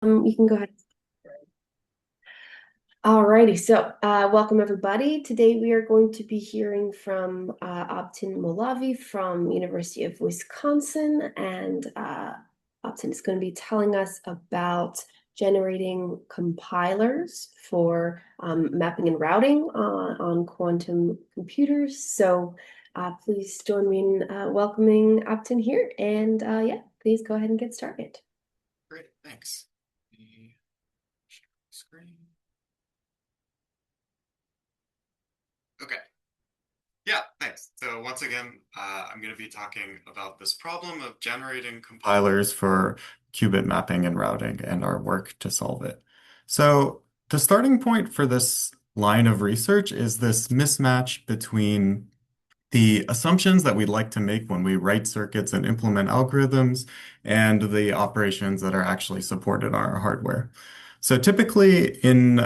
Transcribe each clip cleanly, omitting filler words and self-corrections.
You can go ahead. Alrighty, so welcome everybody. Today we are going to be hearing from Abtin Molavi from University of Wisconsin, and Abtin is going to be telling us about generating compilers for mapping and routing on quantum computers. So please join me in welcoming Abtin here, and yeah, please go ahead and get started. Great, thanks. Let me share my screen. Okay, yeah, thanks. So once again, I'm going to be talking about this problem of generating compilers for qubit mapping and routing and our work to solve it. So the starting point for this line of research is this mismatch between the assumptions that we'd like to make when we write circuits and implement algorithms and the operations that are actually supported on our hardware. So typically in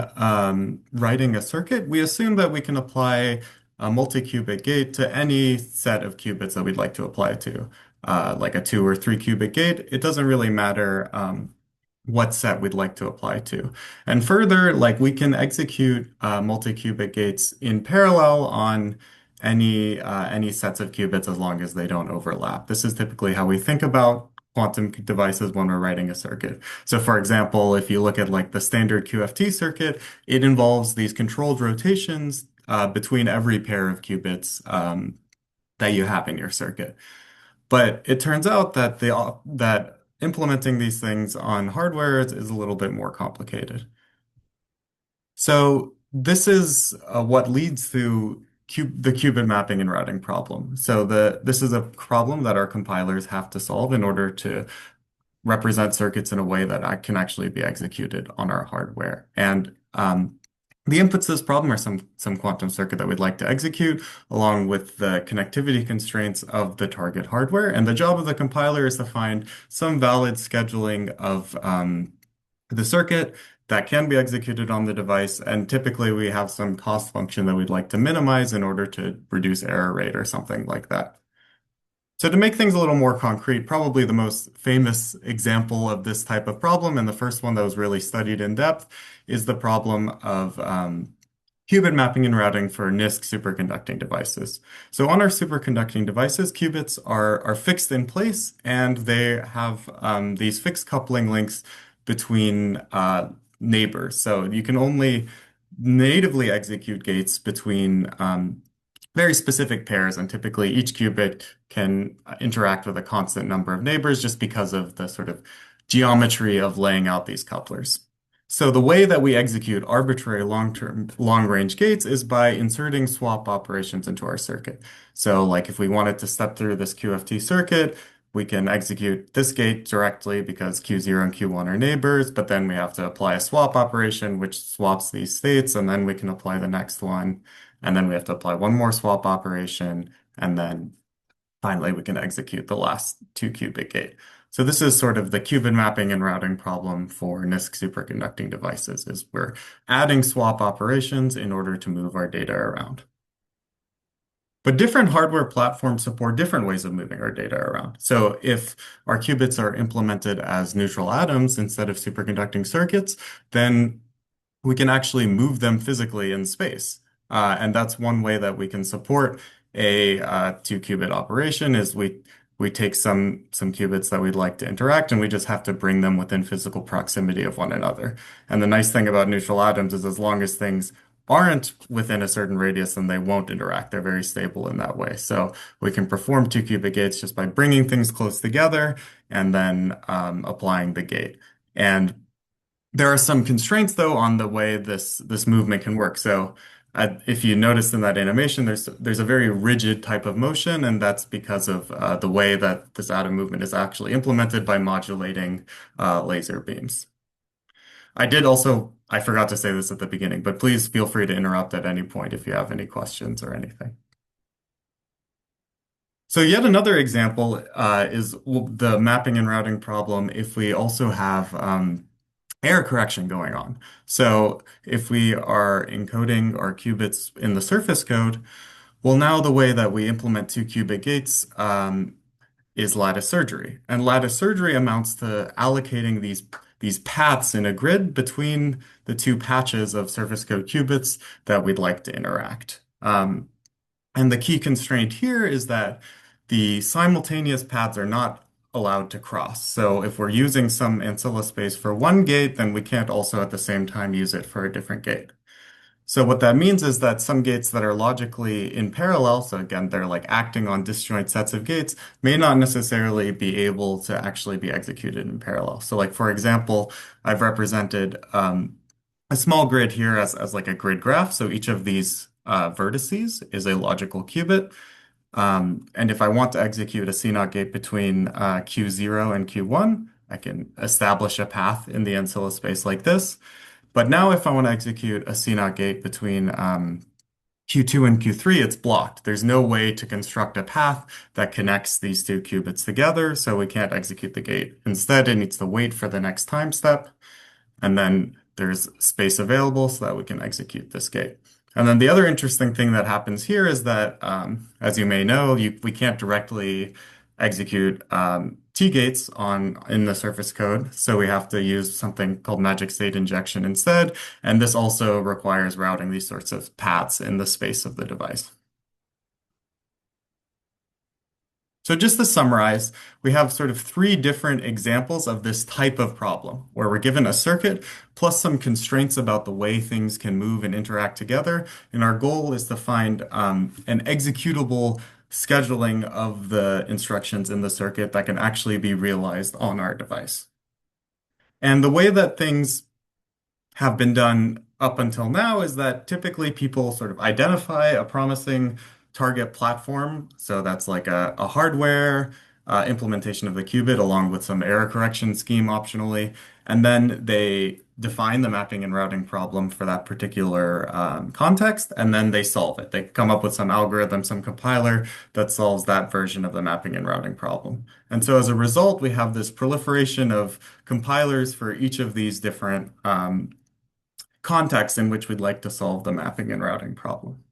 writing a circuit, we assume that we can apply a multi-qubit gate to any set of qubits that we'd like to apply to, like a 2 or 3 qubit gate. It doesn't really matter what set we'd like to apply to. And further, like we can execute multi-qubit gates in parallel on any sets of qubits as long as they don't overlap. This is typically how we think about quantum devices when we're writing a circuit. So for example, if you look at like the standard QFT circuit, it involves these controlled rotations between every pair of qubits that you have in your circuit. But it turns out that that implementing these things on hardware is a little bit more complicated. So this is what leads to the qubit mapping and routing problem. So this is a problem that our compilers have to solve in order to represent circuits in a way that can actually be executed on our hardware. And the inputs to this problem are some quantum circuit that we'd like to execute, along with the connectivity constraints of the target hardware. And the job of the compiler is to find some valid scheduling of the circuit that can be executed on the device. And typically we have some cost function that we'd like to minimize in order to reduce error rate or something like that. So to make things a little more concrete, probably the most famous example of this type of problem, and the first one that was really studied in depth, is the problem of qubit mapping and routing for NISQ superconducting devices. So on our superconducting devices, qubits are fixed in place, and they have these fixed coupling links between neighbors. So you can only natively execute gates between very specific pairs, and typically each qubit can interact with a constant number of neighbors just because of the sort of geometry of laying out these couplers. So the way that we execute arbitrary long-range gates is by inserting swap operations into our circuit. So like if we wanted to step through this QFT circuit, we can execute this gate directly because Q0 and Q1 are neighbors, but then we have to apply a swap operation which swaps these states, and then we can apply the next one. And then we have to apply one more swap operation, and then finally we can execute the last 2 qubit gate. So this is sort of the qubit mapping and routing problem for NISQ superconducting devices, is we're adding swap operations in order to move our data around. But different hardware platforms support different ways of moving our data around. So if our qubits are implemented as neutral atoms instead of superconducting circuits, then we can actually move them physically in space. And that's one way that we can support a 2 qubit operation is we take some qubits that we'd like to interact, and we just have to bring them within physical proximity of one another. And the nice thing about neutral atoms is as long as things aren't within a certain radius, then they won't interact. They're very stable in that way. So we can perform 2 qubit gates just by bringing things close together and then applying the gate. And there are some constraints, though, on the way this movement can work. So, if you notice in that animation, there's a very rigid type of motion, and that's because of the way that this atom movement is actually implemented by modulating laser beams. I forgot to say this at the beginning, but please feel free to interrupt at any point if you have any questions or anything. So yet another example is the mapping and routing problem if we also have error correction going on. So if we are encoding our qubits in the surface code, well, now the way that we implement 2 qubit gates is lattice surgery. And lattice surgery amounts to allocating these paths in a grid between the two patches of surface code qubits that we'd like to interact. And the key constraint here is that the simultaneous paths are not allowed to cross. So if we're using some ancilla space for one gate, then we can't also at the same time use it for a different gate. So what that means is that some gates that are logically in parallel, so again, they're like acting on disjoint sets of gates, may not necessarily be able to actually be executed in parallel. So like, for example, I've represented a small grid here as like a grid graph. So each of these vertices is a logical qubit. And if I want to execute a CNOT gate between Q0 and Q1, I can establish a path in the ancilla space like this. But now if I want to execute a CNOT gate between Q2 and Q3, it's blocked. There's no way to construct a path that connects these two qubits together, so we can't execute the gate. Instead, it needs to wait for the next time step, and then there's space available so that we can execute this gate. And then the other interesting thing that happens here is that, as you may know, we can't directly execute T-gates in the surface code, so we have to use something called magic state injection instead, and this also requires routing these sorts of paths in the space of the device. So just to summarize, we have sort of three different examples of this type of problem, where we're given a circuit plus some constraints about the way things can move and interact together. And our goal is to find an executable scheduling of the instructions in the circuit that can actually be realized on our device. And the way that things have been done up until now is that typically people sort of identify a promising target platform. So that's like a hardware implementation of the qubit along with some error correction scheme optionally. And then they define the mapping and routing problem for that particular context, and then they solve it. They come up with some algorithm, some compiler that solves that version of the mapping and routing problem. And so as a result, we have this proliferation of compilers for each of these different context in which we'd like to solve the mapping and routing problem.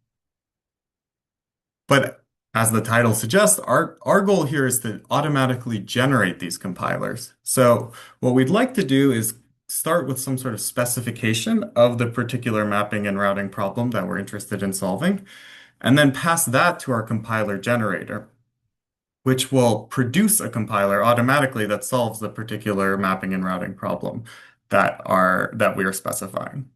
But as the title suggests, our goal here is to automatically generate these compilers. So what we'd like to do is start with some sort of specification of the particular mapping and routing problem that we're interested in solving, and then pass that to our compiler generator, which will produce a compiler automatically that solves the particular mapping and routing problem that we are specifying.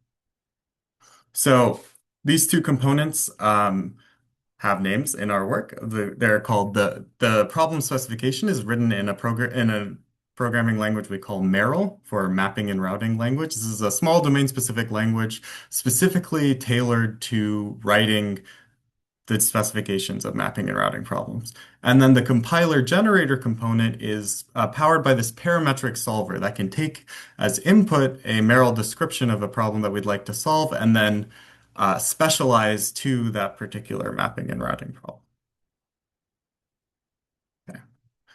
So these two components have names in our work. They're called the problem specification is written in a programming language we call Merrill for mapping and routing language. This is a small domain-specific language specifically tailored to writing the specifications of mapping and routing problems. And then the compiler generator component is powered by this parametric solver that can take as input a Merrill description of a problem that we'd like to solve and then specialize to that particular mapping and routing problem. Okay.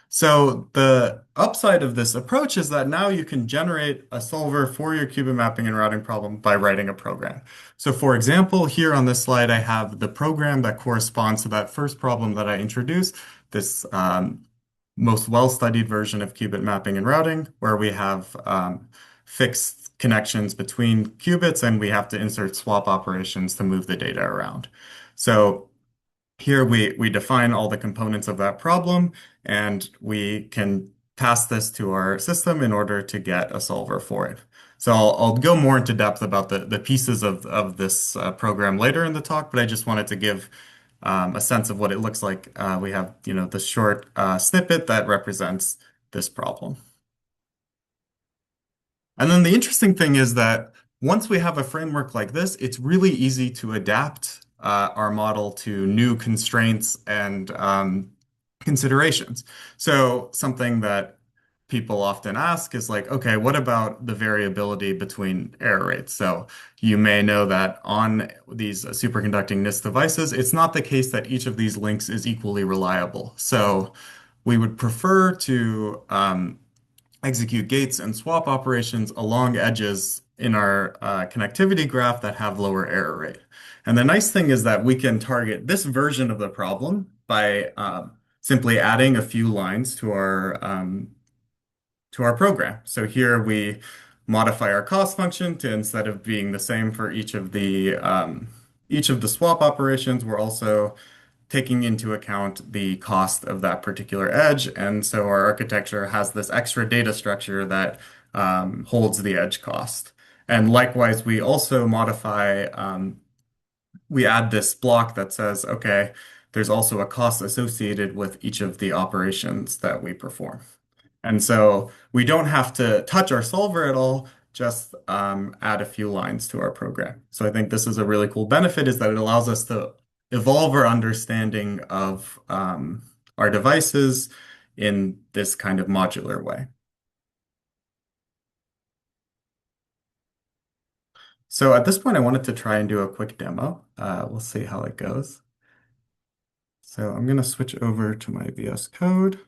So the upside of this approach is that now you can generate a solver for your qubit mapping and routing problem by writing a program. So for example, here on this slide, I have the program that corresponds to that first problem that I introduced, this most well-studied version of qubit mapping and routing, where we have fixed connections between qubits and we have to insert swap operations to move the data around. So here we define all the components of that problem, and we can pass this to our system in order to get a solver for it. So I'll go more into depth about the pieces of this program later in the talk, but I just wanted to give a sense of what it looks like. We have, the short snippet that represents this problem. And then the interesting thing is that once we have a framework like this, it's really easy to adapt our model to new constraints and considerations. So something that people often ask is like, okay, what about the variability between error rates? So you may know that on these superconducting NIST devices, it's not the case that each of these links is equally reliable. So we would prefer to execute gates and swap operations along edges in our connectivity graph that have lower error rate. And the nice thing is that we can target this version of the problem by simply adding a few lines to our program. So here we modify our cost function to instead of being the same for each of the swap operations, we're also taking into account the cost of that particular edge. And so our architecture has this extra data structure that holds the edge cost. And likewise, we also modify, we add this block that says, okay, there's also a cost associated with each of the operations that we perform. And so we don't have to touch our solver at all, just add a few lines to our program. So I think this is a really cool benefit is that it allows us to evolve our understanding of our devices in this kind of modular way. So at this point, I wanted to try and do a quick demo. We'll see how it goes. So I'm going to switch over to my VS Code.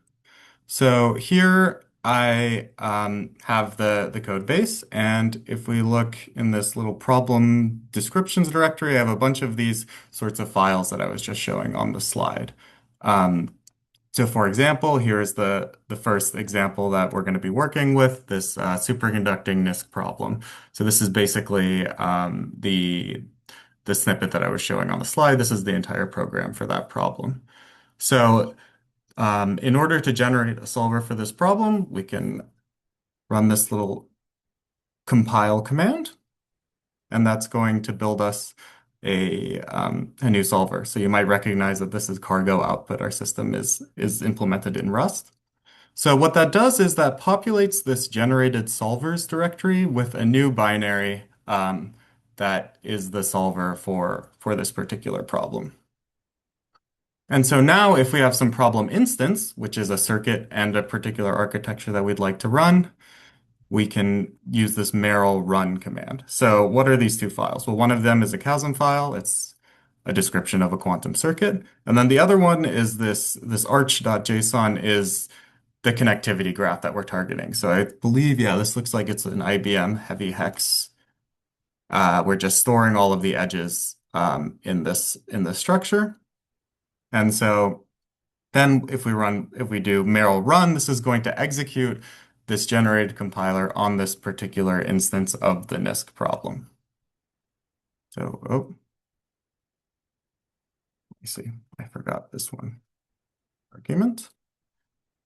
So here I have the code base, and if we look in this little problem descriptions directory, I have a bunch of these sorts of files that I was just showing on the slide. Um, so for example, here's the first example that we're going to be working with, this superconducting NISQ problem. So this is basically the snippet that I was showing on the slide. This is the entire program for that problem. So in order to generate a solver for this problem, we can run this little compile command, and that's going to build us a new solver. So you might recognize that this is cargo output. Our system is implemented in Rust. So what that does is that populates this generated solvers directory with a new binary that is the solver for this particular problem. And so now if we have some problem instance, which is a circuit and a particular architecture that we'd like to run, we can use this Merrill run command. So what are these two files? Well, one of them is a CASM file. It's a description of a quantum circuit. And then the other one is this arch.json is the connectivity graph that we're targeting. So I believe, yeah, this looks like it's an IBM heavy hex. We're just storing all of the edges in this structure. And so then if we do Merrill run, this is going to execute this generated compiler on this particular instance of the NISQ problem. So, oh, let me see. I forgot this one. Argument.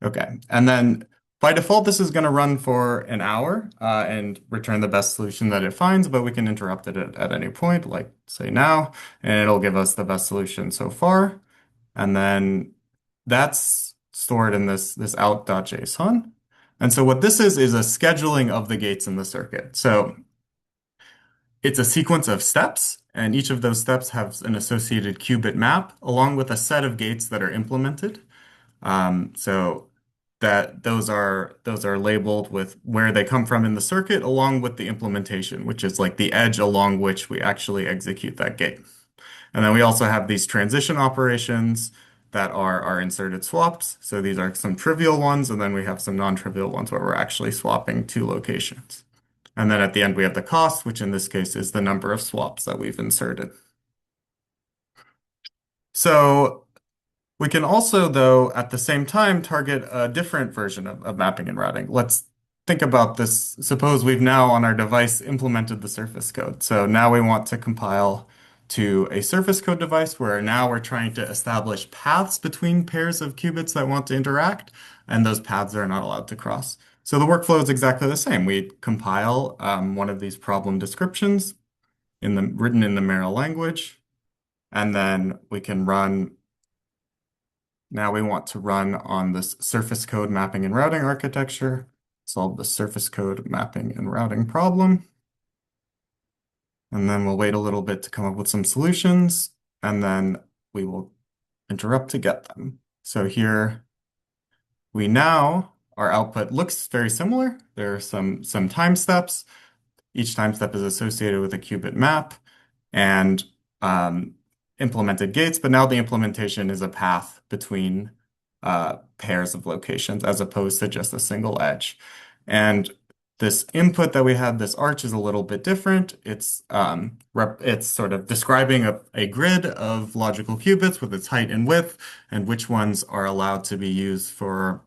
Okay. And then by default, this is going to run for an hour and return the best solution that it finds, but we can interrupt it at any point, like say now, and it'll give us the best solution so far. And then that's stored in this out.json. And so what this is a scheduling of the gates in the circuit. So it's a sequence of steps, and each of those steps has an associated qubit map along with a set of gates that are implemented. So that those are labeled with where they come from in the circuit along with the implementation, which is like the edge along which we actually execute that gate. And then we also have these transition operations that are our inserted swaps. So these are some trivial ones, and then we have some non-trivial ones where we're actually swapping two locations. And then at the end, we have the cost, which in this case is the number of swaps that we've inserted. So we can also, though, at the same time, target a different version of mapping and routing. Let's think about this. Suppose we've now on our device implemented the surface code. So now we want to compile to a surface code device where now we're trying to establish paths between pairs of qubits that want to interact, and those paths are not allowed to cross. So the workflow is exactly the same. We compile one of these problem descriptions written in the Merrill language, and then we can run. Now we want to run on this surface code mapping and routing architecture, solve the surface code mapping and routing problem. And then we'll wait a little bit to come up with some solutions, and then we will interrupt to get them. So here our output looks very similar. There are some time steps. Each time step is associated with a qubit map and implemented gates, but now the implementation is a path between pairs of locations as opposed to just a single edge. And this input that we have, this arch, is a little bit different. It's sort of describing a grid of logical qubits with its height and width, and which ones are allowed to be used for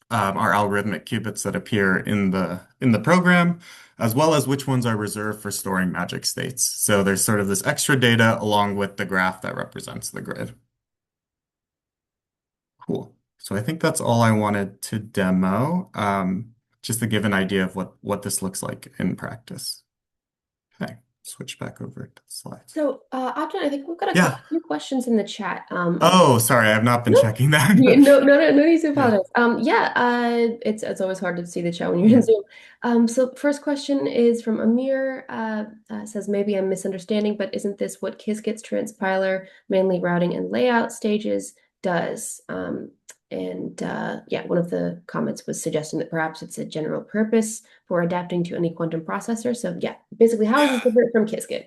our algorithmic qubits that appear in the program. as well as which ones are reserved for storing magic states. So there's sort of this extra data along with the graph that represents the grid. Cool. So I think that's all I wanted to demo, just to give an idea of what this looks like in practice. Okay, switch back over to the slides. So, Abtin, I think we've got a Yeah. few questions in the chat. Oh, sorry, I have not been Nope. checking Yeah, that. no need to Yeah. apologize. Yeah, it's always hard to see the chat when you're in Mhm. Zoom. So first question is from Amir. Says maybe I'm misunderstanding, but isn't this what Qiskit's transpiler, mainly routing and layout stages, does? And yeah, one of the comments was suggesting that perhaps it's a general purpose for adapting to any quantum processor. So yeah, basically, how is this Yeah. different from Qiskit?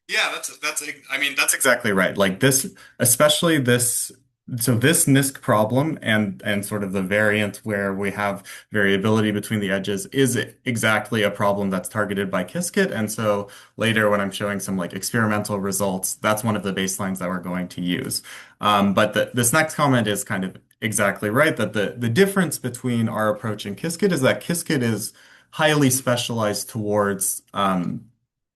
Yeah, that's I mean that's exactly right. Like this, especially this so this NISC problem and sort of the variant where we have variability between the edges is exactly a problem that's targeted by Qiskit. And so later when I'm showing some like experimental results, that's one of the baselines that we're going to use. But this next comment is kind of exactly right that the difference between our approach and Qiskit is that Qiskit is highly specialized towards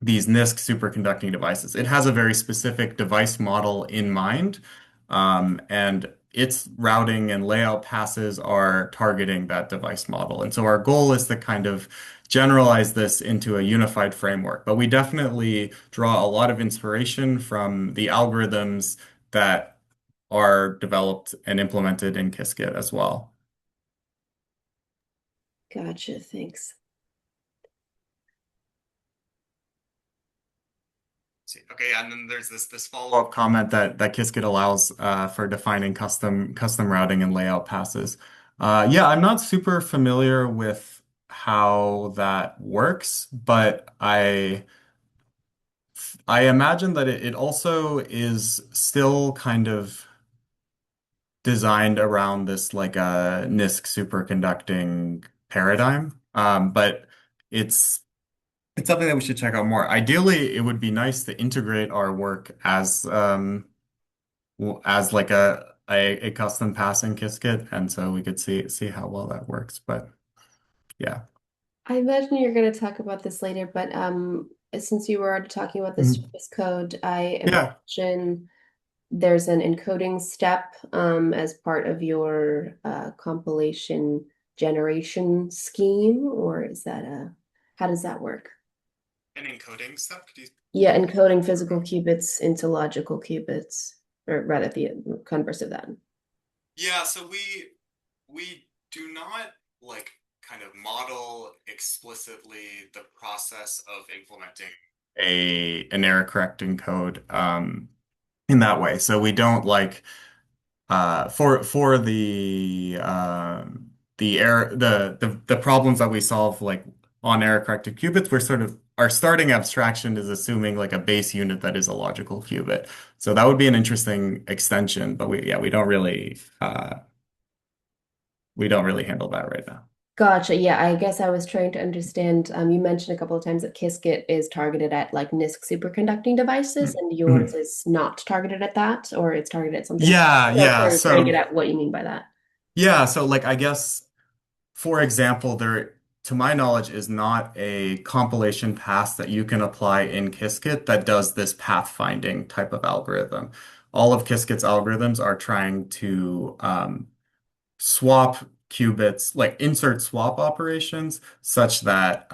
these NISQ superconducting devices. It has a very specific device model in mind, and its routing and layout passes are targeting that device model. And so our goal is to kind of generalize this into a unified framework. But we definitely draw a lot of inspiration from the algorithms that are developed and implemented in Qiskit as well. Gotcha, thanks. Okay, and then there's this follow-up comment that Qiskit allows for defining custom routing and layout passes. Yeah, I'm not super familiar with how that works, but I imagine that it also is still kind of designed around this like a NISQ superconducting paradigm. But it's it's something that we should check out more. Ideally, it would be nice to integrate our work as like a custom passing Qiskit, and so we could see how well that works. But yeah. I imagine you're going to talk about this later, but since you were already talking about Mhm. this code, I Yeah. imagine there's an encoding step as part of your compilation generation scheme, or is that how does that work? An encoding step? Could you Yeah, encoding elaborate? physical qubits into logical qubits, or rather the converse of that. Yeah, so we do not like kind of model explicitly the process of implementing a an error correcting code in that way. So we don't like for the error the problems that we solve like on error corrected qubits, we're sort of our starting abstraction is assuming like a base unit that is a logical qubit. So that would be an interesting extension, but we don't really handle that right now. Gotcha. Yeah, I guess I was trying to understand. You mentioned a couple of times that Qiskit is targeted at like NISQ superconducting devices, and yours Mhm. is not targeted at that, or it's targeted at something else. Yeah, So yeah. trying to get So at what you mean by that. like I guess for example, there, to my knowledge, is not a compilation pass that you can apply in Qiskit that does this pathfinding type of algorithm. All of Qiskit's algorithms are trying to swap qubits, like insert swap operations, such that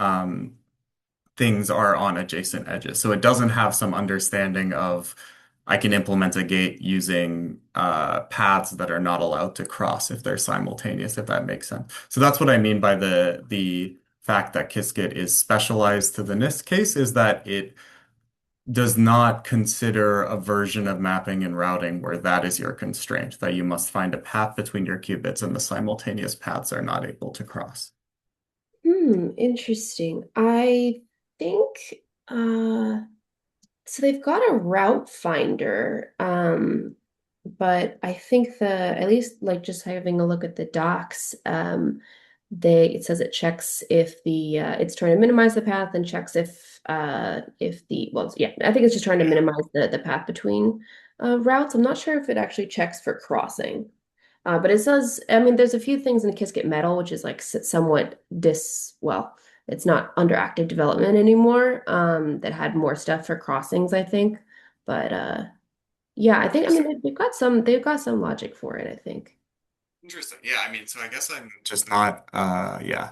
things are on adjacent edges. So it doesn't have some understanding of I can implement a gate using paths that are not allowed to cross if they're simultaneous, if that makes sense. So that's what I mean by the fact that Qiskit is specialized to the NIST case is that it does not consider a version of mapping and routing where that is your constraint, that you must find a path between your qubits and the simultaneous paths are not able to cross. Interesting. I think so they've got a route finder, but I think the at least like just having a look at the docs, it says it checks if the it's trying to minimize the path and checks if the well yeah I think it's just trying to Yeah. minimize the path between routes. I'm not sure if it actually checks for crossing. But it says, I mean, there's a few things in Qiskit metal, which is like somewhat well. it's not under active development anymore. That had more stuff for crossings, I think. But yeah, I think I mean Interesting. they've got some logic for it, I think. Interesting. Yeah, I mean, so I guess I'm just not, yeah,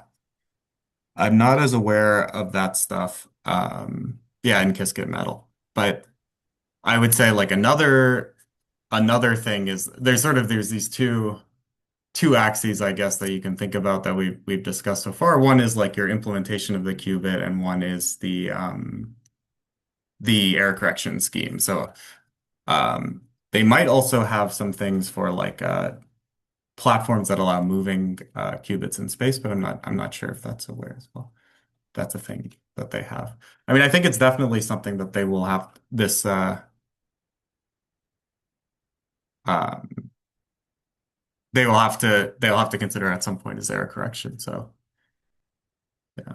I'm not as aware of that stuff, yeah, in Qiskit metal. But I would say like another thing is there's these two axes, I guess, that you can think about that we've discussed so far. One is like your implementation of the qubit, and one is the error correction scheme. So they might also have some things for like platforms that allow moving qubits in space, but I'm not sure if that's aware as well. That's a thing that they have. I mean, I think it's definitely something that they will have this um, they'll have to consider at some point as error correction. So yeah.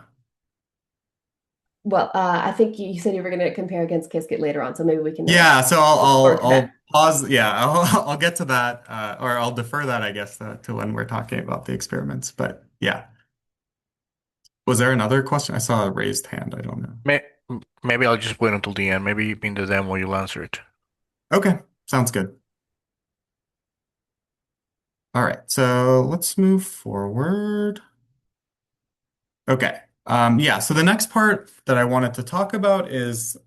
Well, I think you said you were going to compare against Qiskit later on, so maybe we can Yeah, so I'll look forward I'll, to that. I'll pause. Yeah, I'll get to that, or I'll defer that, I guess, to when we're talking about the experiments. But yeah, was there another question? I saw a raised hand. I don't know. May Maybe I'll just wait until the end. Maybe in the demo you'll answer it. Okay, sounds good. All right, so let's move forward. Okay. Yeah, so the next part that I wanted to talk about is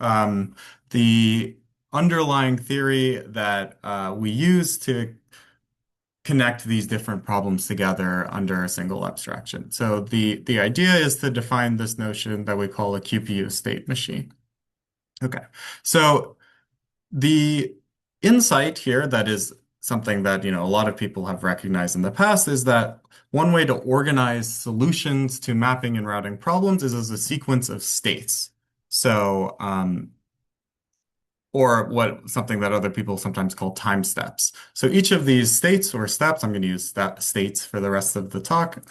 the underlying theory that we use to connect these different problems together under a single abstraction. So the idea is to define this notion that we call a QPU state machine. Okay. So the insight here that is something that, a lot of people have recognized in the past is that one way to organize solutions to mapping and routing problems is as a sequence of states. So, or what something that other people sometimes call time steps. So each of these states or steps, I'm going to use that states for the rest of the talk,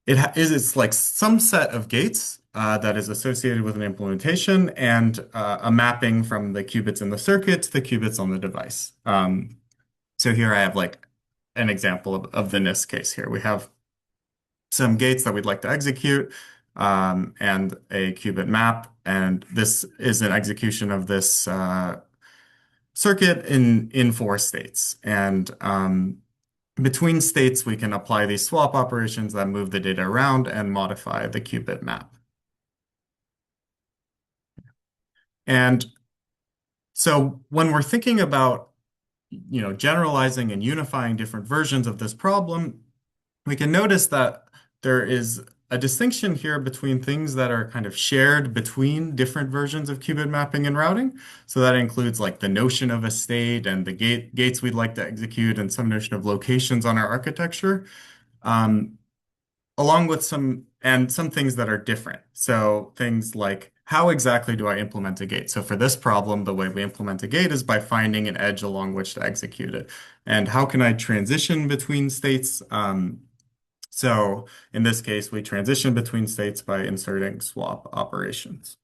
it's like some set of gates that is associated with an implementation and a mapping from the qubits in the circuit to the qubits on the device. So here I have like an example of the NIST case here. We have some gates that we'd like to execute and a qubit map. And this is an execution of this circuit in four states. And between states, we can apply these swap operations that move the data around and modify the qubit map. And so when we're thinking about, generalizing and unifying different versions of this problem, we can notice that there is a distinction here between things that are kind of shared between different versions of qubit mapping and routing. So that includes like the notion of a state and the gates we'd like to execute and some notion of locations on our architecture. Um, Along with some things that are different. So things like how exactly do I implement a gate? So for this problem, the way we implement a gate is by finding an edge along which to execute it. And how can I transition between states? So in this case, we transition between states by inserting swap operations.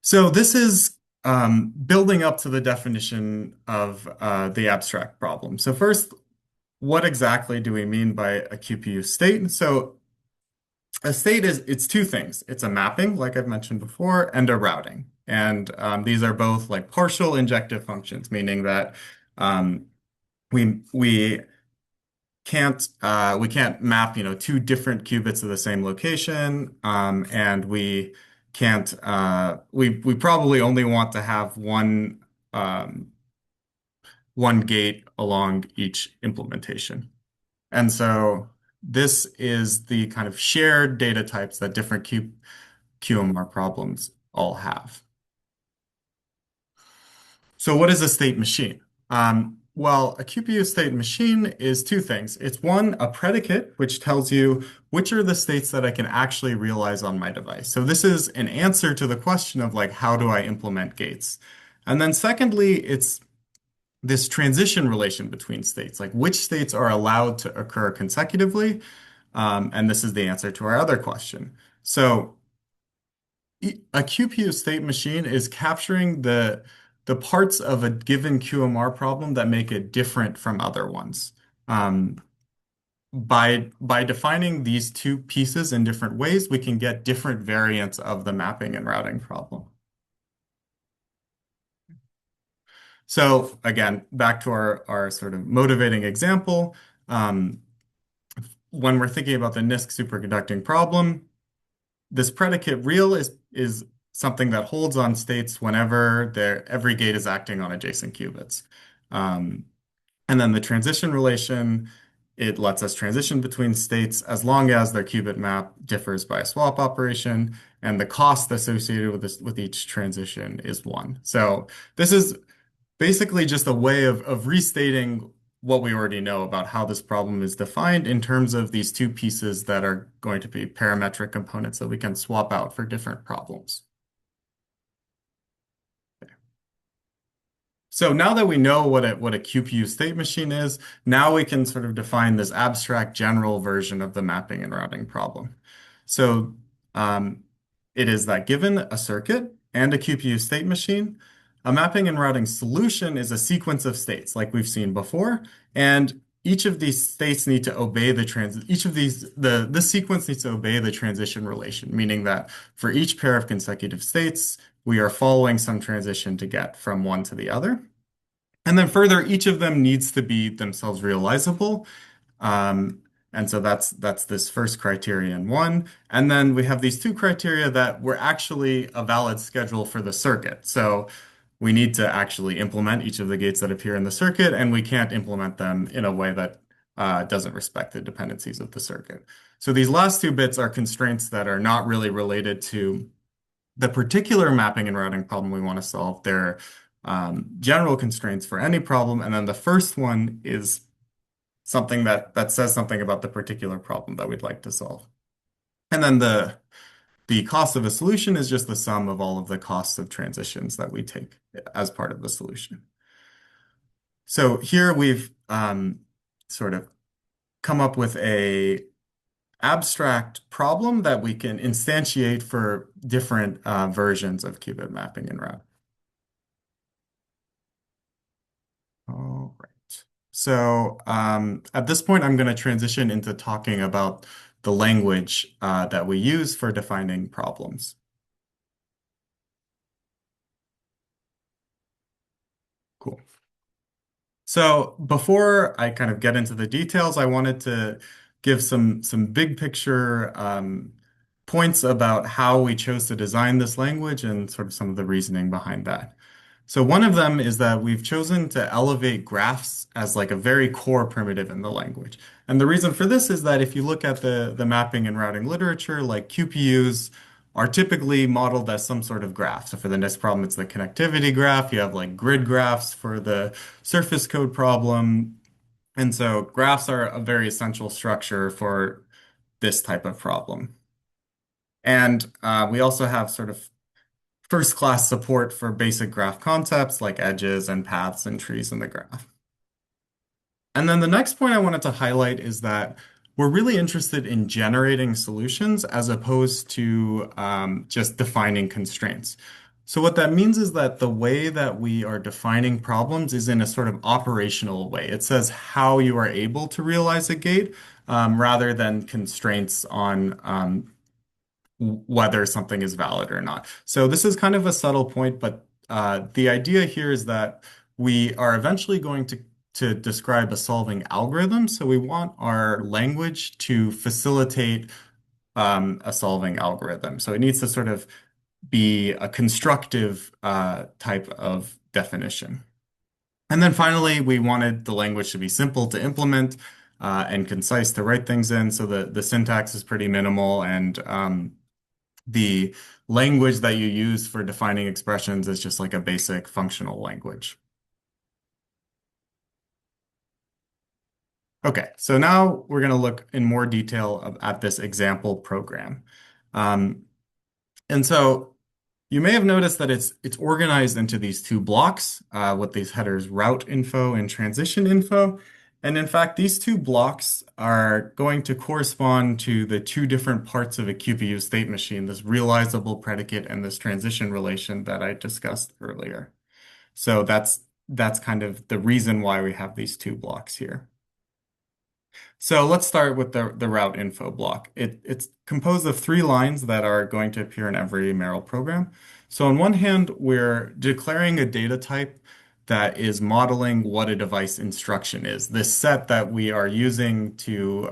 So this is building up to the definition of the abstract problem. So first, what exactly do we mean by a QPU state? So a state it's two things. It's a mapping, like I've mentioned before, and a routing. And these are both like partial injective functions, meaning that um, we can't map, two different qubits of the same location, and we can't we probably only want to have one gate along each implementation. And so this is the kind of shared data types that different QMR problems all have. So what is a state machine? Well, a QPU state machine is two things. It's one, a predicate, which tells you which are the states that I can actually realize on my device. So this is an answer to the question of like, how do I implement gates? And then secondly, it's this transition relation between states, like which states are allowed to occur consecutively. And this is the answer to our other question. So a QPU state machine is capturing the parts of a given QMR problem that make it different from other ones. Um, by defining these two pieces in different ways, we can get different variants of the mapping and routing problem. So again, back to our sort of motivating example. Um, when we're thinking about the NISQ superconducting problem, this predicate real is something that holds on states whenever every gate is acting on adjacent qubits. Um, and then the transition relation, it lets us transition between states as long as their qubit map differs by a swap operation, and the cost associated with this with each transition is one. So this is basically just a way of restating what we already know about how this problem is defined in terms of these two pieces that are going to be parametric components that we can swap out for different problems. So now that we know what a QPU state machine is, now we can sort of define this abstract general version of the mapping and routing problem. So um, it is that given a circuit and a QPU state machine, a mapping and routing solution is a sequence of states like we've seen before, and each of these states need to obey this sequence needs to obey the transition relation, meaning that for each pair of consecutive states, we are following some transition to get from one to the other. And then further, each of them needs to be themselves realizable. Um, and so that's this first criterion one. And then we have these two criteria that were actually a valid schedule for the circuit. So we need to actually implement each of the gates that appear in the circuit, and we can't implement them in a way that doesn't respect the dependencies of the circuit. So these last two bits are constraints that are not really related to the particular mapping and routing problem we want to solve. They're general constraints for any problem. And then the first one is something that says something about the particular problem that we'd like to solve. And then the cost of a solution is just the sum of all of the costs of transitions that we take as part of the solution. So here we've sort of come up with a abstract problem that we can instantiate for different versions of qubit mapping and routing. All right. So at this point, I'm going to transition into talking about the language that we use for defining problems. Cool. So before I kind of get into the details, I wanted to give some big picture points about how we chose to design this language and sort of some of the reasoning behind that. So one of them is that we've chosen to elevate graphs as like a very core primitive in the language. And the reason for this is that if you look at the mapping and routing literature, like QPUs are typically modeled as some sort of graph. So for the NIST problem, it's the connectivity graph. You have like grid graphs for the surface code problem. And so graphs are a very essential structure for this type of problem. And we also have sort of first-class support for basic graph concepts like edges and paths and trees in the graph. And then the next point I wanted to highlight is that we're really interested in generating solutions as opposed to just defining constraints. So what that means is that the way that we are defining problems is in a sort of operational way. It says how you are able to realize a gate rather than constraints on whether something is valid or not. So this is kind of a subtle point, but the idea here is that we are eventually going to describe a solving algorithm. So we want our language to facilitate a solving algorithm. So it needs to sort of be a constructive type of definition. And then finally, we wanted the language to be simple to implement and concise to write things in. So the syntax is pretty minimal, and the language that you use for defining expressions is just like a basic functional language. Okay, so now we're going to look in more detail at this example program. And so you may have noticed that it's organized into these two blocks with these headers route info and transition info. And in fact, these two blocks are going to correspond to the two different parts of a QPU state machine, this realizable predicate and this transition relation that I discussed earlier. So that's kind of the reason why we have these two blocks here. So let's start with the route info block. It's composed of three lines that are going to appear in every Merrill program. So on one hand, we're declaring a data type that is modeling what a device instruction is. This set that we are using to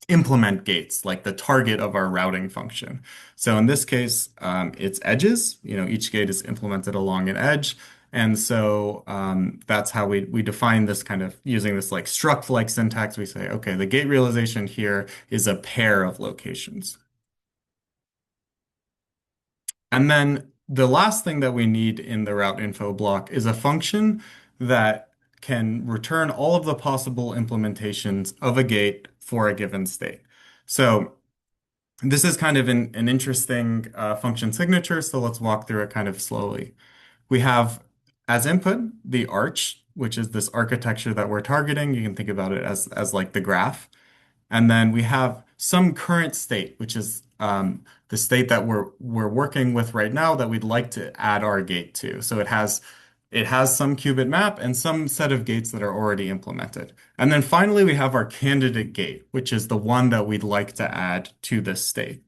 implement gates, like the target of our routing function. So in this case, it's edges. Each gate is implemented along an edge. And so that's how we define this kind of using this like struct-like syntax. We say, okay, the gate realization here is a pair of locations. And then the last thing that we need in the route info block is a function that can return all of the possible implementations of a gate for a given state. So this is kind of an interesting function signature, so let's walk through it kind of slowly. We have as input the arch, which is this architecture that we're targeting. You can think about it as like the graph. And then we have some current state, which is the state that we're working with right now that we'd like to add our gate to. So it has some qubit map and some set of gates that are already implemented. And then finally, we have our candidate gate, which is the one that we'd like to add to this state.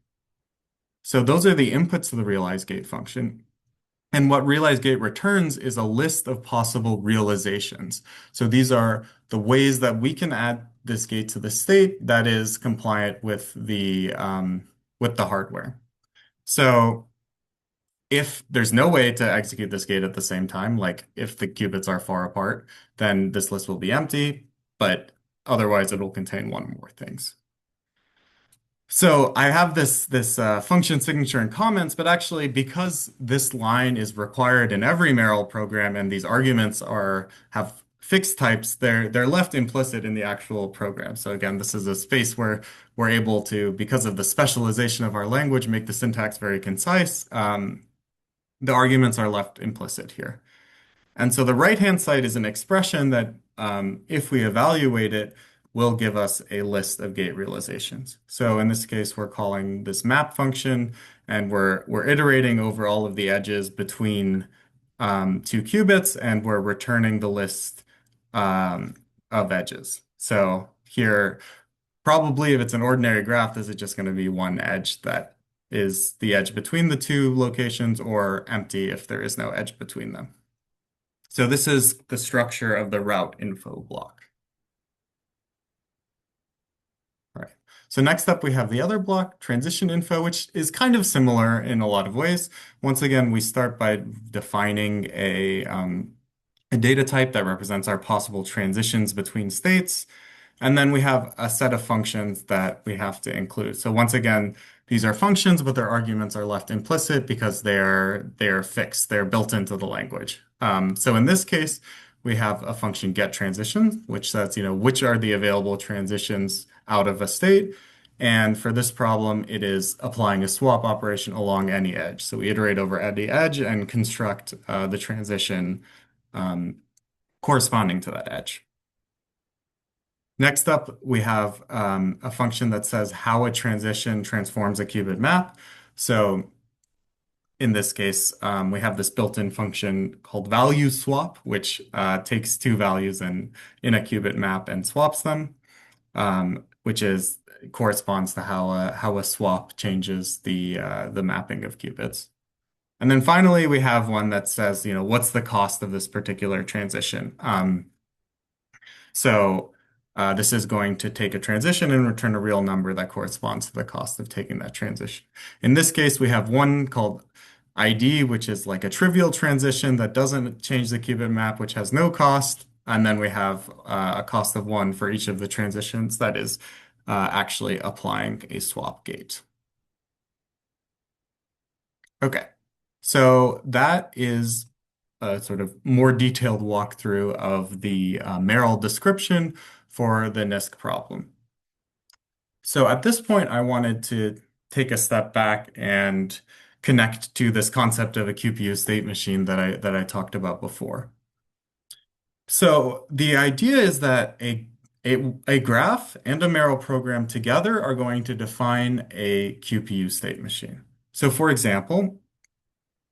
So those are the inputs to the realize gate function. And what realize gate returns is a list of possible realizations. So these are the ways that we can add this gate to the state that is compliant with the hardware. So if there's no way to execute this gate at the same time, like if the qubits are far apart, then this list will be empty, but otherwise it will contain one or more things. So I have this function signature in comments, but actually because this line is required in every Merrill program and these arguments have fixed types, they're left implicit in the actual program. So again, this is a space where we're able to, because of the specialization of our language, make the syntax very concise. The arguments are left implicit here. And so the right-hand side is an expression that, if we evaluate it, will give us a list of gate realizations. So in this case, we're calling this map function, and we're iterating over all of the edges between two qubits, and we're returning the list of edges. So here, probably if it's an ordinary graph, this is just going to be one edge that is the edge between the two locations, or empty if there is no edge between them. So this is the structure of the route info block. All right. So next up, we have the other block, transition info, which is kind of similar in a lot of ways. Once again, we start by defining a data type that represents our possible transitions between states. And then we have a set of functions that we have to include. So once again, these are functions, but their arguments are left implicit because they're fixed. They're built into the language. So in this case, we have a function get transitions, which says, which are the available transitions out of a state. And for this problem, it is applying a swap operation along any edge. So we iterate over any edge and construct the transition corresponding to that edge. Next up, we have a function that says how a transition transforms a qubit map. So in this case, we have this built-in function called value swap, which takes two values in a qubit map and swaps them, which corresponds to how a swap changes the mapping of qubits. And then finally, we have one that says, what's the cost of this particular transition? So this is going to take a transition and return a real number that corresponds to the cost of taking that transition. In this case, we have one called ID, which is like a trivial transition that doesn't change the qubit map, which has no cost. And then we have a cost of one for each of the transitions that is actually applying a swap gate. Okay, so that is a sort of more detailed walkthrough of the Merrill description for the NISQ problem. So at this point, I wanted to take a step back and connect to this concept of a QPU state machine that I talked about before. So the idea is that a graph and a Merrill program together are going to define a QPU state machine. So for example,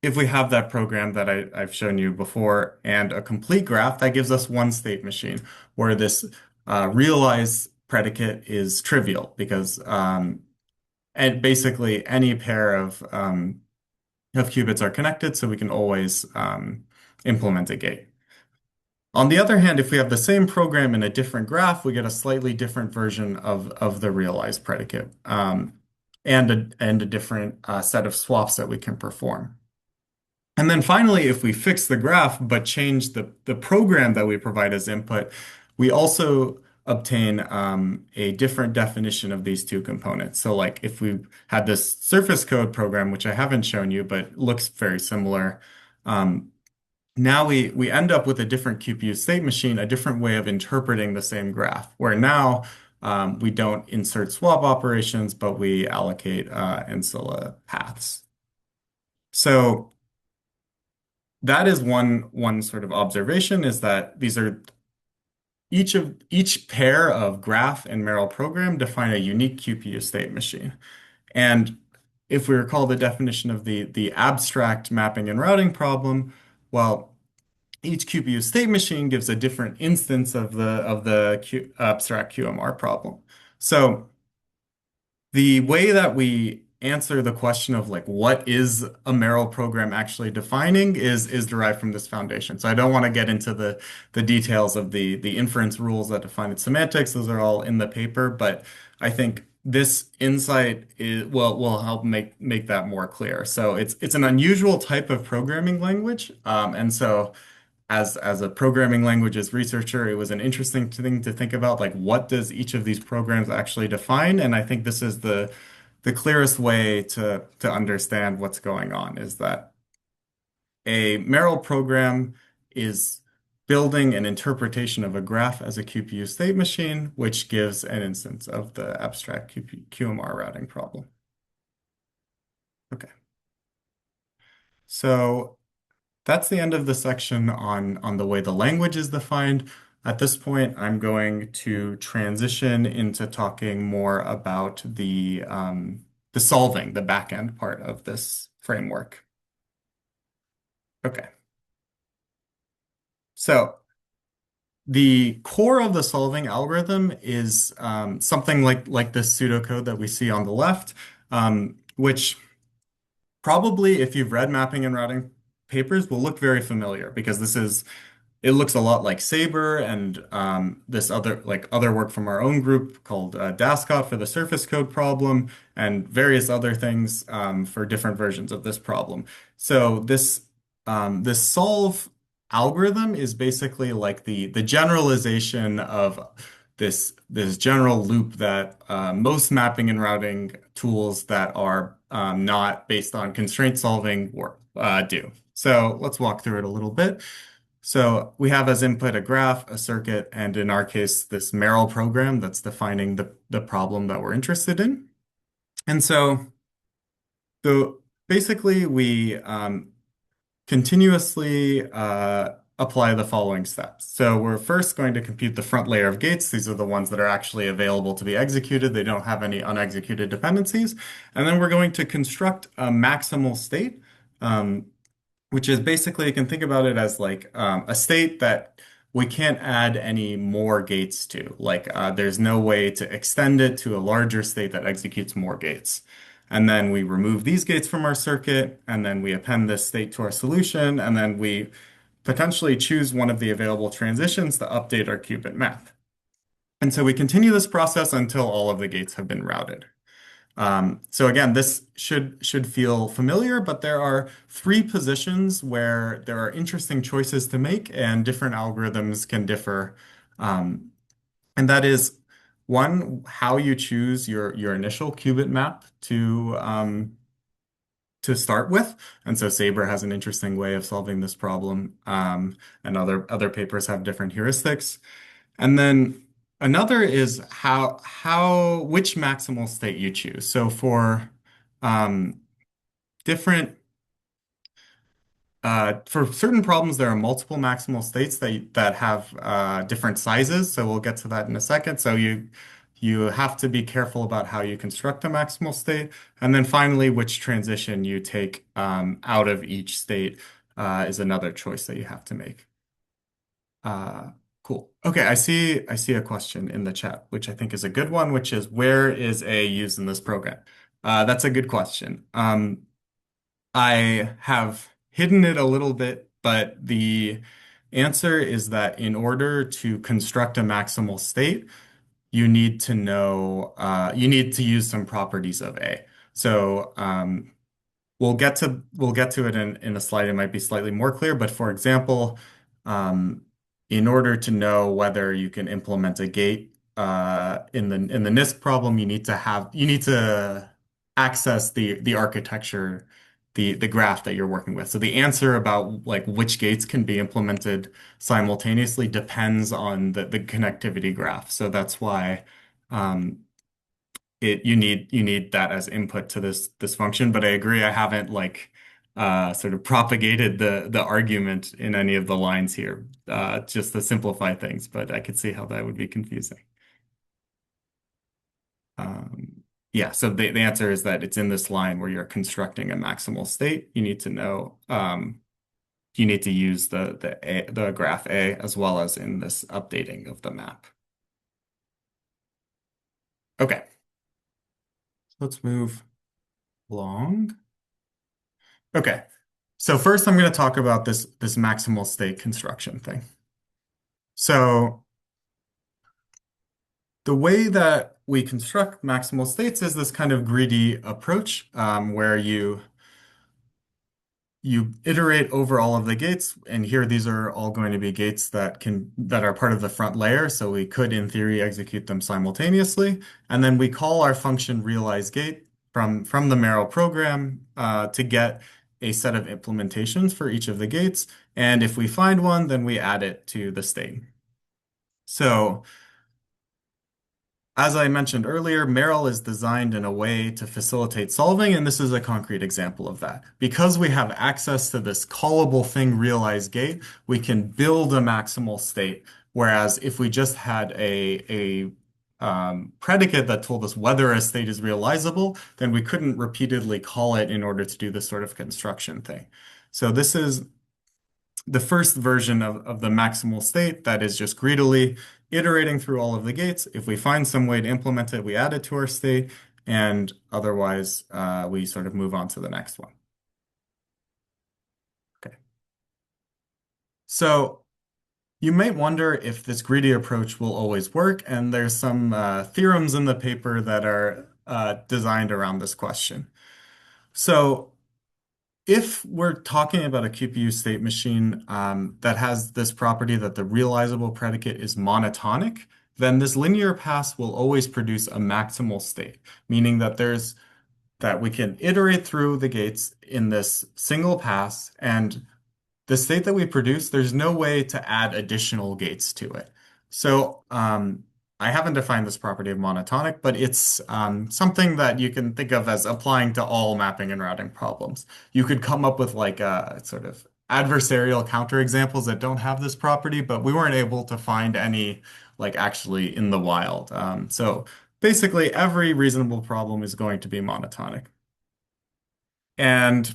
if we have that program that I've shown you before and a complete graph, that gives us one state machine where this realize predicate is trivial because and basically any pair of qubits are connected, so we can always implement a gate. On the other hand, if we have the same program in a different graph, we get a slightly different version of the realized predicate, and a different set of swaps that we can perform. And then finally, if we fix the graph but change the program that we provide as input, we also obtain a different definition of these two components. So like if we had this surface code program, which I haven't shown you, but looks very similar, now we end up with a different QPU state machine, a different way of interpreting the same graph, where now we don't insert swap operations, but we allocate ancilla paths. So that is one sort of observation, is that these are each pair of graph and Merrill program define a unique QPU state machine. And if we recall the definition of the abstract mapping and routing problem, well, each QPU state machine gives a different instance of the abstract QMR problem. So the way that we answer the question of like what is a Merrill program actually defining is derived from this foundation. So I don't want to get into the details of the inference rules that define its semantics. Those are all in the paper, but I think this insight will help make that more clear. So it's an unusual type of programming language, and so as a programming languages researcher, it was an interesting thing to think about, like what does each of these programs actually define? And I think this is the clearest way to understand what's going on, is that a Merrill program is building an interpretation of a graph as a QPU state machine, which gives an instance of the abstract QMR routing problem. Okay. So that's the end of the section on the way the language is defined. At this point, I'm going to transition into talking more about the solving, the backend part of this framework. Okay. So the core of the solving algorithm is something like this pseudocode that we see on the left, which probably, if you've read mapping and routing papers, will look very familiar, because it looks a lot like Sabre and this other work from our own group called DASCOT for the surface code problem, and various other things for different versions of this problem. So this solve algorithm is basically like the generalization of this general loop that most mapping and routing tools that are not based on constraint solving do. So let's walk through it a little bit. So we have as input a graph, a circuit, and in our case, this Merrill program that's defining the problem that we're interested in. And so basically we continuously apply the following steps. So we're first going to compute the front layer of gates. These are the ones that are actually available to be executed. They don't have any unexecuted dependencies. And then we're going to construct a maximal state, which is basically, you can think about it as like a state that we can't add any more gates to. Like there's no way to extend it to a larger state that executes more gates. And then we remove these gates from our circuit, and then we append this state to our solution, and then we potentially choose one of the available transitions to update our qubit map. And so we continue this process until all of the gates have been routed. So again, this should feel familiar, but there are three positions where there are interesting choices to make, and different algorithms can differ. And that is, one, how you choose your initial qubit map to start with. And so Sabre has an interesting way of solving this problem, and other papers have different heuristics. And then another is which maximal state you choose. So for different for certain problems, there are multiple maximal states that have different sizes. So we'll get to that in a second. So you have to be careful about how you construct a maximal state. And then finally, which transition you take out of each state is another choice that you have to make. Cool. Okay, I see a question in the chat, which I think is a good one, which is where is A used in this program? That's a good question. I have hidden it a little bit, but the answer is that in order to construct a maximal state, you need to use some properties of A. So we'll get to it in a slide. It might be slightly more clear, but for example, um, in order to know whether you can implement a gate in the NISQ problem, you need to access the architecture, the graph that you're working with. So the answer about like which gates can be implemented simultaneously depends on the connectivity graph. So that's why um, you need that as input to this function. But I agree, I haven't like sort of propagated the argument in any of the lines here, just to simplify things. But I could see how that would be confusing. Yeah, so the answer is that it's in this line where you're constructing a maximal state. You need to know you need to use the graph A as well as in this updating of the map. Okay, let's move along. Okay. So first I'm going to talk about this maximal state construction thing. So the way that we construct maximal states is this kind of greedy approach, where you iterate over all of the gates, and here these are all going to be gates that are part of the front layer, so we could in theory execute them simultaneously, and then we call our function realize gate from the Merrill program to get a set of implementations for each of the gates, and if we find one, then we add it to the state. So as I mentioned earlier, Merrill is designed in a way to facilitate solving, and this is a concrete example of that. Because we have access to this callable thing realize gate, we can build a maximal state. Whereas if we just had a predicate that told us whether a state is realizable, then we couldn't repeatedly call it in order to do this sort of construction thing. So this is the first version of the maximal state that is just greedily iterating through all of the gates. If we find some way to implement it, we add it to our state, and otherwise, we sort of move on to the next one. Okay. So you might wonder if this greedy approach will always work, and there's some theorems in the paper that are designed around this question. So if we're talking about a QPU state machine that has this property that the realizable predicate is monotonic, then this linear pass will always produce a maximal state, meaning that we can iterate through the gates in this single pass, and the state that we produce, there's no way to add additional gates to it. So I haven't defined this property of monotonic, but it's something that you can think of as applying to all mapping and routing problems. You could come up with like a sort of adversarial counterexamples that don't have this property, but we weren't able to find any like actually in the wild. So basically every reasonable problem is going to be monotonic. And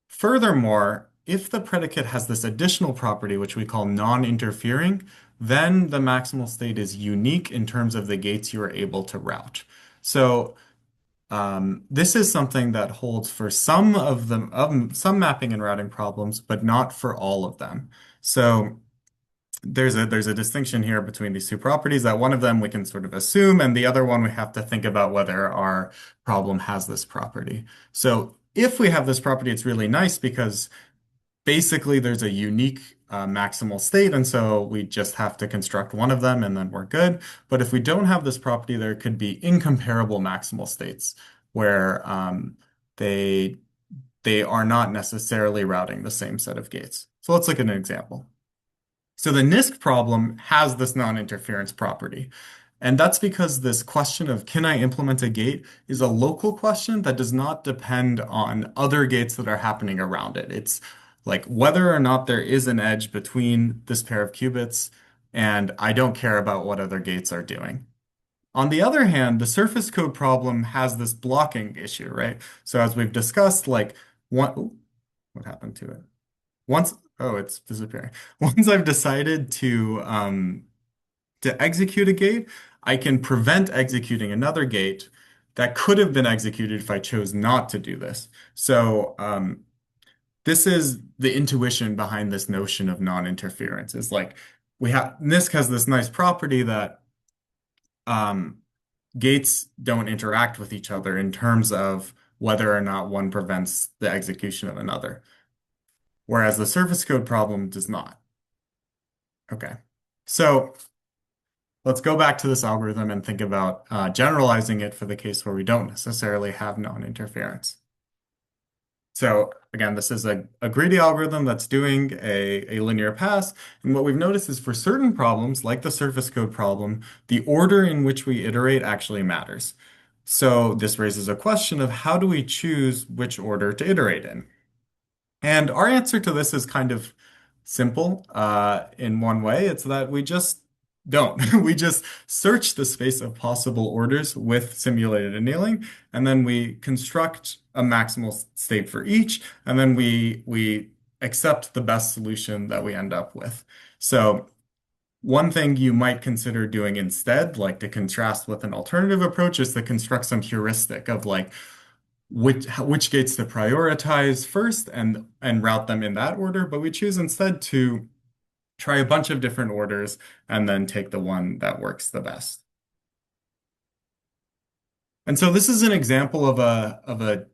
furthermore, if the predicate has this additional property, which we call non-interfering, then the maximal state is unique in terms of the gates you are able to route. So this is something that holds for some of some mapping and routing problems, but not for all of them. So there's a distinction here between these two properties, that one of them we can sort of assume, and the other one we have to think about whether our problem has this property. So if we have this property, it's really nice because basically there's a unique maximal state, and so we just have to construct one of them and then we're good. But if we don't have this property, there could be incomparable maximal states where they are not necessarily routing the same set of gates. So let's look at an example. So the NISQ problem has this non-interference property. And that's because this question of can I implement a gate is a local question that does not depend on other gates that are happening around it. It's like whether or not there is an edge between this pair of qubits, and I don't care about what other gates are doing. On the other hand, the surface code problem has this blocking issue, right? So as we've discussed, like what happened to it? once, oh, it's disappearing. Once I've decided to execute a gate, I can prevent executing another gate that could have been executed if I chose not to do this. So this is the intuition behind this notion of non-interference. Is like we have NISC has this nice property that um, gates don't interact with each other in terms of whether or not one prevents the execution of another, whereas the surface code problem does not. Okay, so let's go back to this algorithm and think about generalizing it for the case where we don't necessarily have non-interference. So again, this is a greedy algorithm that's doing a linear pass. And what we've noticed is for certain problems, like the surface code problem, the order in which we iterate actually matters. So this raises a question of how do we choose which order to iterate in? And our answer to this is kind of simple in one way. It's that we just don't. We just search the space of possible orders with simulated annealing, and then we construct a maximal state for each, and then we accept the best solution that we end up with. So one thing you might consider doing instead, like to contrast with an alternative approach, is to construct some heuristic of like which gates to prioritize first and route them in that order, but we choose instead to try a bunch of different orders and then take the one that works the best. And so this is an example of a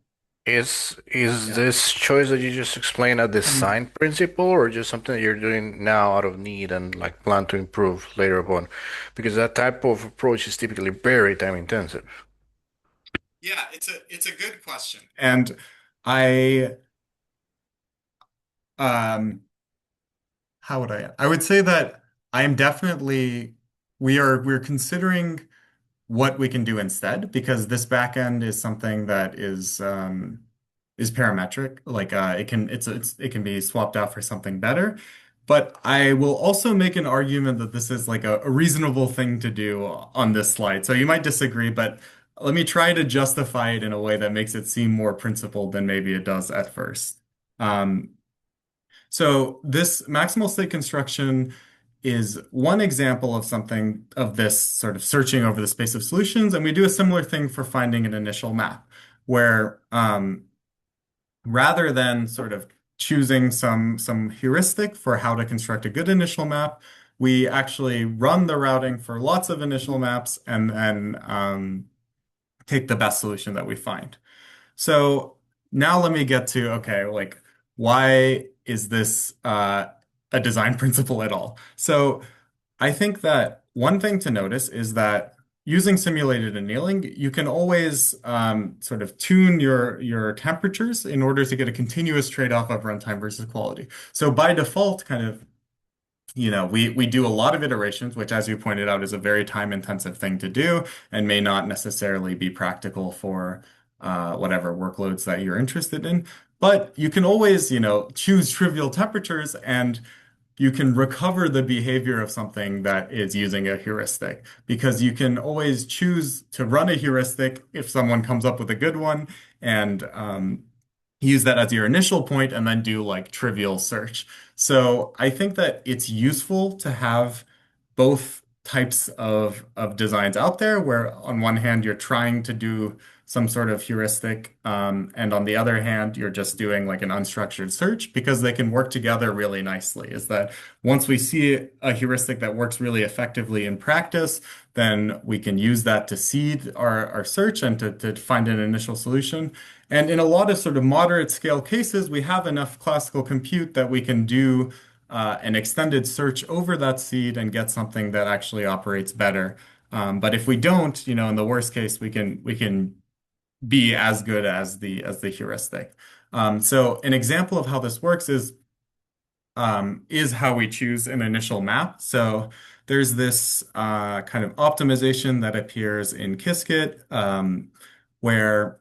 Is yeah. this choice that you just explained a Mhm. design principle or just something that you're doing now out of need and like plan to improve later upon? Because that type of approach is typically very time intensive. Yeah, it's a good question. And I um how would I would say that I am definitely we're considering what we can do instead, because this backend is something that is parametric. Like it can be swapped out for something better. But I will also make an argument that this is like a reasonable thing to do on this slide. So you might disagree, but let me try to justify it in a way that makes it seem more principled than maybe it does at first. Um, so this maximal state construction is one example of something of this sort of searching over the space of solutions. And we do a similar thing for finding an initial map, where rather than sort of choosing some heuristic for how to construct a good initial map, we actually run the routing for lots of initial maps and then take the best solution that we find. So now let me get to, okay, like why is this a design principle at all? So I think that one thing to notice is that using simulated annealing, you can always sort of tune your temperatures in order to get a continuous trade-off of runtime versus quality. So by default, kind of we do a lot of iterations, which, as you pointed out, is a very time-intensive thing to do and may not necessarily be practical for whatever workloads that you're interested in. But you can always, choose trivial temperatures and you can recover the behavior of something that is using a heuristic, because you can always choose to run a heuristic if someone comes up with a good one and use that as your initial point and then do like trivial search. So I think that it's useful to have both types of designs out there where on one hand you're trying to do some sort of heuristic and on the other hand you're just doing like an unstructured search, because they can work together really nicely. Is that once we see a heuristic that works really effectively in practice, then we can use that to seed our search and to find an initial solution. And in a lot of sort of moderate scale cases, we have enough classical compute that we can do an extended search over that seed and get something that actually operates better. But if we don't, in the worst case, we can be as good as the heuristic. So an example of how this works is how we choose an initial map. So there's this kind of optimization that appears in Qiskit, where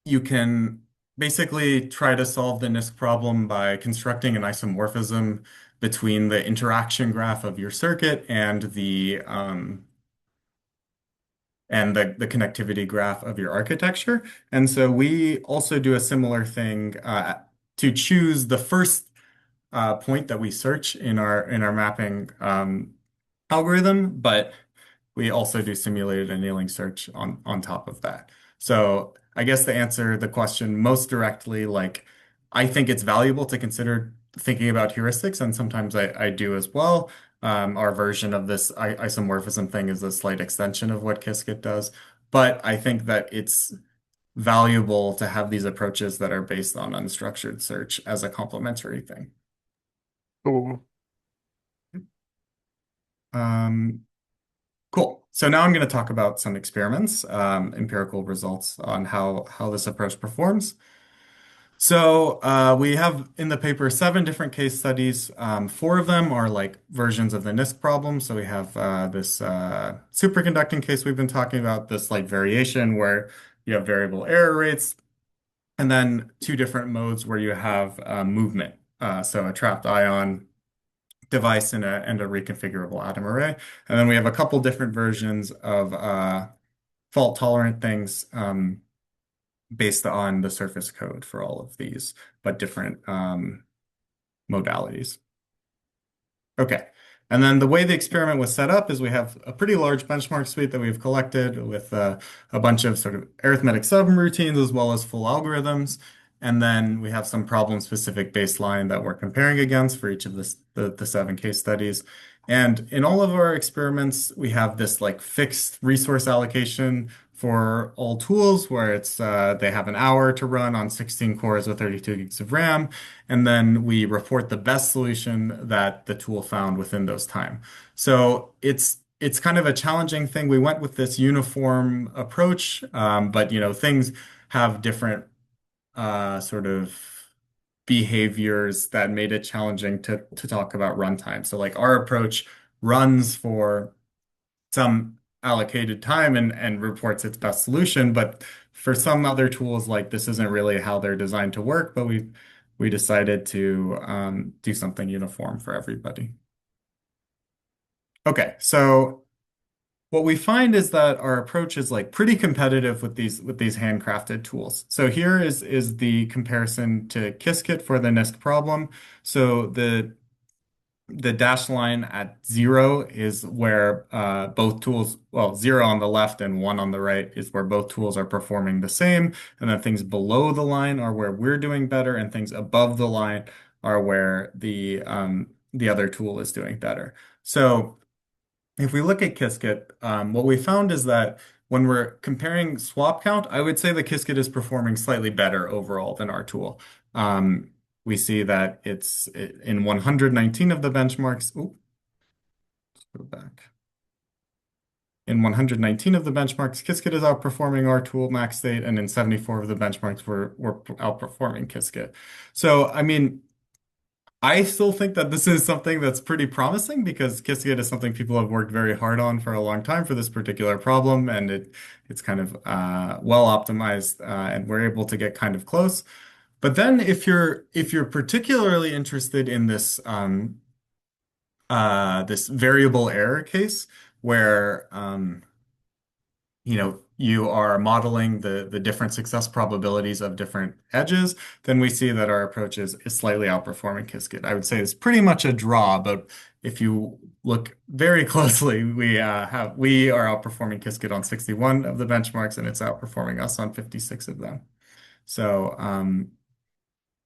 you can basically try to solve the NISQ problem by constructing an isomorphism between the interaction graph of your circuit and the connectivity graph of your architecture. And so we also do a similar thing to choose the first point that we search in our mapping algorithm, but we also do simulated annealing search on top of that. So I guess to answer the question most directly, like I think it's valuable to consider thinking about heuristics, and sometimes I do as well. Our version of this isomorphism thing is a slight extension of what Qiskit does, but I think that it's valuable to have these approaches that are based on unstructured search as a complementary thing. Cool. Um, Cool. So now I'm going to talk about some experiments, empirical results on how this approach performs. So we have in the paper 7 different case studies. 4 of them are like versions of the NISQ problem. So we have this superconducting case we've been talking about, this like variation where you have variable error rates, and then 2 different modes where you have movement. So a trapped ion device and a reconfigurable atom array. And then we have a couple different versions of fault tolerant things based on the surface code for all of these, but different modalities. Okay. And then the way the experiment was set up is we have a pretty large benchmark suite that we've collected with a bunch of sort of arithmetic subroutines as well as full algorithms. And then we have some problem-specific baseline that we're comparing against for each of the 7 case studies. And in all of our experiments, we have this like fixed resource allocation for all tools where it's they have an hour to run on 16 cores with 32 gigs of RAM, and then we report the best solution that the tool found within those time. So it's kind of a challenging thing. We went with this uniform approach, but things have different sort of behaviors that made it challenging to talk about runtime. So like our approach runs for some allocated time and reports its best solution, but for some other tools, like this isn't really how they're designed to work, but we decided to do something uniform for everybody. Okay, so what we find is that our approach is like pretty competitive with these handcrafted tools. So here is the comparison to Qiskit for the NISQ problem. So the dashed line at 0 is where both tools, well, 0 on the left and 1 on the right is where both tools are performing the same. And then things below the line are where we're doing better, and things above the line are where the other tool is doing better. So if we look at Qiskit, what we found is that when we're comparing swap count, I would say the Qiskit is performing slightly better overall than our tool. We see that it's in 119 of the benchmarks. Ooh, let's go back. In 119 of the benchmarks, Qiskit is outperforming our tool max state, and in 74 of the benchmarks, we're outperforming Qiskit. So, I mean, I still think that this is something that's pretty promising because Qiskit is something people have worked very hard on for a long time for this particular problem, and it's kind of well optimized, and we're able to get kind of close. But then if you're particularly interested in this this variable error case where you are modeling the different success probabilities of different edges, then we see that our approach is slightly outperforming Qiskit. I would say it's pretty much a draw, but if you look very closely, we are outperforming Qiskit on 61 of the benchmarks, and it's outperforming us on 56 of them. So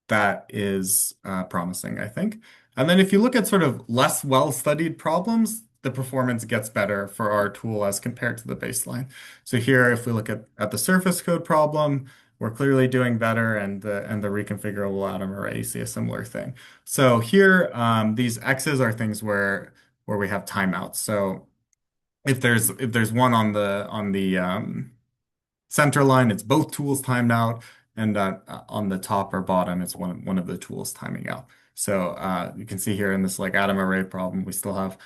that is promising, I think. And then if you look at sort of less well-studied problems, the performance gets better for our tool as compared to the baseline. So here, if we look at the surface code problem, we're clearly doing better, and the reconfigurable atom array, you see a similar thing. So here, these X's are things where we have timeouts. So if there's one on the center line, it's both tools timed out, and on the top or bottom, it's one of the tools timing out. So you can see here in this like atom array problem, we still have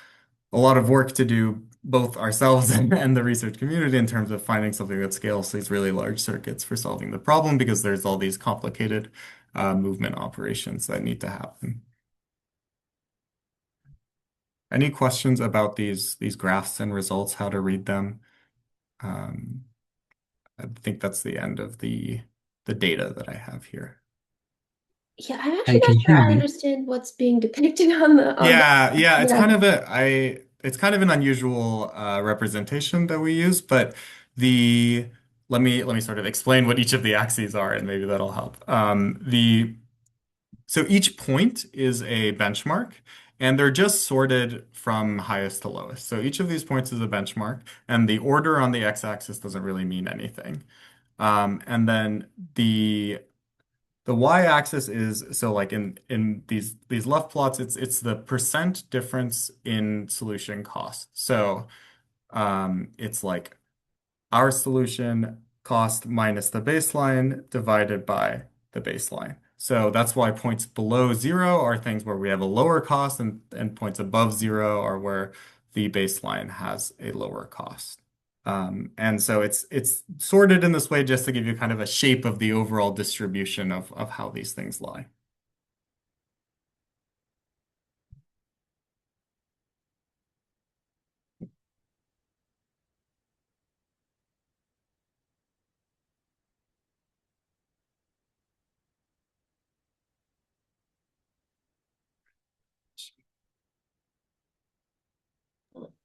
a lot of work to do, both ourselves and the research community, in terms of finding something that scales these really large circuits for solving the problem, because there's all these complicated movement operations that need to happen. Any questions about these graphs and results, how to read them? I think that's the end of the data that I have here. Yeah, I'm Hey, actually can not you sure hear I me? understand what's being depicted on the Yeah, it's yeah. kind of it's kind of an unusual representation that we use, but the let me sort of explain what each of the axes are, and maybe that'll help. The So each point is a benchmark, and they're just sorted from highest to lowest. So each of these points is a benchmark, and the order on the x-axis doesn't really mean anything. And then the y-axis is so like in these left plots, it's the percent difference in solution cost. So it's like our solution cost minus the baseline divided by the baseline. So that's why points below zero are things where we have a lower cost, and points above zero are where the baseline has a lower cost. And so it's sorted in this way just to give you kind of a shape of the overall distribution of how these things lie.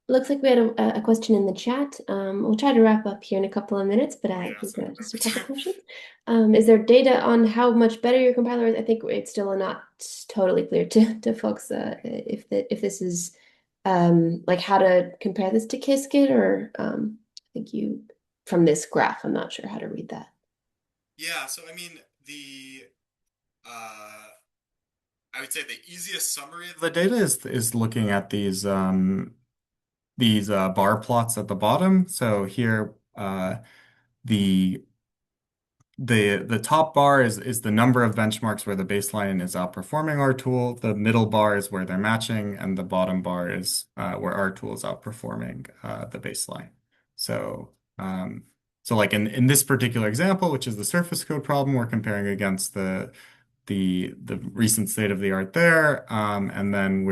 Looks like we had a question in the chat. We'll try to wrap up here in a couple of minutes, but Oh I yeah, think sorry. just a couple questions. Is there data on how much better your compiler is? I think it's still not totally clear to folks if this is like how to compare this to Qiskit or I think you from this graph. I'm not sure how to read that. Yeah, so I mean the uh I would say the easiest summary of the data is looking at these bar plots at the bottom. So here the the top bar is the number of benchmarks where the baseline is outperforming our tool. The middle bar is where they're matching, and the bottom bar is where our tool is outperforming the baseline. So so like in this particular example, which is the surface code problem, we're comparing against the recent state of the art there, and then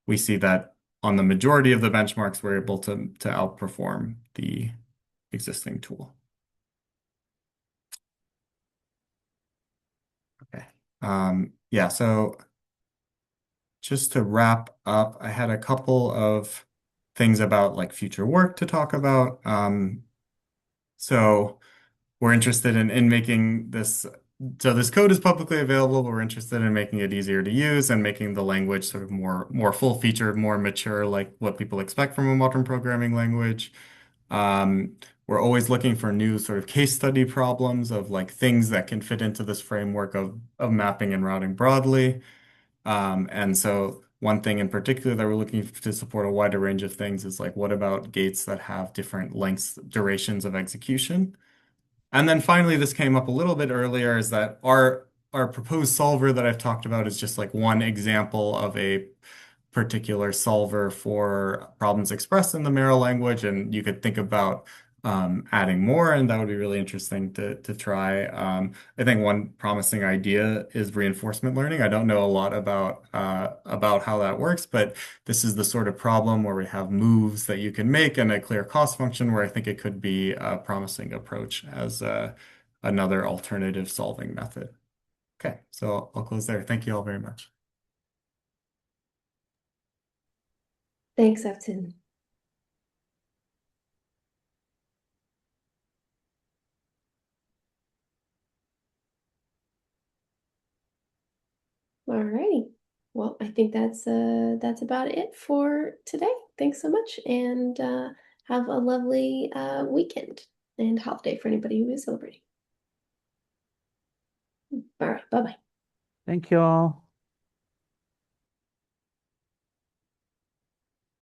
we see that on the majority of the benchmarks, we're able to outperform the existing tool. Okay. Yeah, so just to wrap up, I had a couple of things about like future work to talk about. So we're interested in making this. So this code is publicly available, but we're interested in making it easier to use and making the language sort of more full-featured, more mature, like what people expect from a modern programming language. We're always looking for new sort of case study problems of like things that can fit into this framework of mapping and routing broadly. And so one thing in particular that we're looking to support a wider range of things is like, what about gates that have different lengths, durations of execution? And then finally, this came up a little bit earlier, is that our proposed solver that I've talked about is just like one example of a particular solver for problems expressed in the Mero language, and you could think about adding more, and that would be really interesting to try. I think one promising idea is reinforcement learning. I don't know a lot about how that works, but this is the sort of problem where we have moves that you can make and a clear cost function where I think it could be a promising approach as another alternative solving method. Okay, so I'll close there. Thank you all very much. Thanks, Abtin. All righty. Well, I think that's about it for today. Thanks so much, and have a lovely weekend and holiday for anybody who is celebrating. All right, bye-bye. Thank you all.